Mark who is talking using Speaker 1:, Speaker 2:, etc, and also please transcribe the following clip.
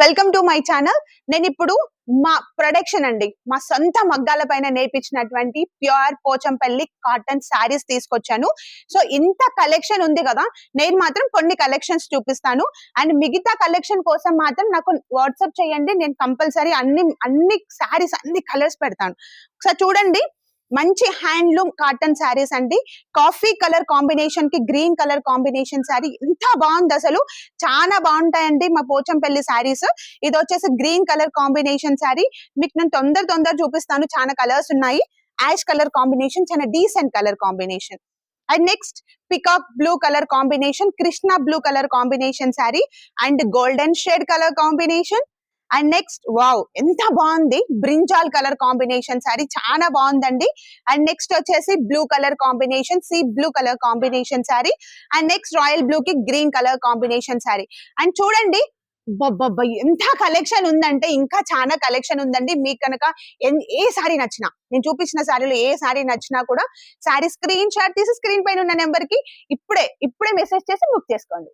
Speaker 1: Welcome to my channel. నేను ఇప్పుడు మా ప్రొడక్షన్ అండి, మా సొంత మగ్గాల పైన నేర్పించినటువంటి ప్యూర్ పోచంపల్లి కాటన్ శారీస్ తీసుకొచ్చాను. సో ఇంత కలెక్షన్ ఉంది కదా, నేను మాత్రం కొన్ని కలెక్షన్స్ చూపిస్తాను. అండ్ మిగతా కలెక్షన్ కోసం మాత్రం నాకు వాట్సాప్ చేయండి, నేను కంపల్సరీ అన్ని శారీస్ అన్ని కలర్స్ పెడతాను. ఒకసారి చూడండి, మంచి హ్యాండ్లూమ్ కాటన్ శారీస్ అండి. కాఫీ కలర్ కాంబినేషన్ కి గ్రీన్ కలర్ కాంబినేషన్ శారీ ఎంత బాగుంది, అసలు చాలా బాగుంటాయండి మా పోచంపల్లి శారీస్. ఇది వచ్చేసి గ్రీన్ కలర్ కాంబినేషన్ శారీ. మీకు నేను తొందర చూపిస్తాను, చాలా కలర్స్ ఉన్నాయి. యాష్ కలర్ కాంబినేషన్, చాలా decent colour combination. And next peacock blue colour combination, Krishna blue colour combination sari and golden shade colour combination. And next wow, ఎంత బాగుంది, బ్రింజాల్ కలర్ కాంబినేషన్ శారీ చాలా బాగుందండి. అండ్ నెక్స్ట్ వచ్చేసి blue colour combination, sea blue colour combination sari. And next royal blue కి green colour combination sari. And చూడండి, ఎంత collection ఉందంటే ఇంకా చాలా కలెక్షన్ ఉందండి. మీకు కనుక ఏ సారీ నచ్చినా, నేను చూపించిన సారీలో ఏ సారీ నచ్చినా కూడా సారీ స్క్రీన్ షాట్ తీసి స్క్రీన్ పైన ఉన్న నెంబర్ కి ఇప్పుడే మెసేజ్ చేసి బుక్ చేసుకోండి.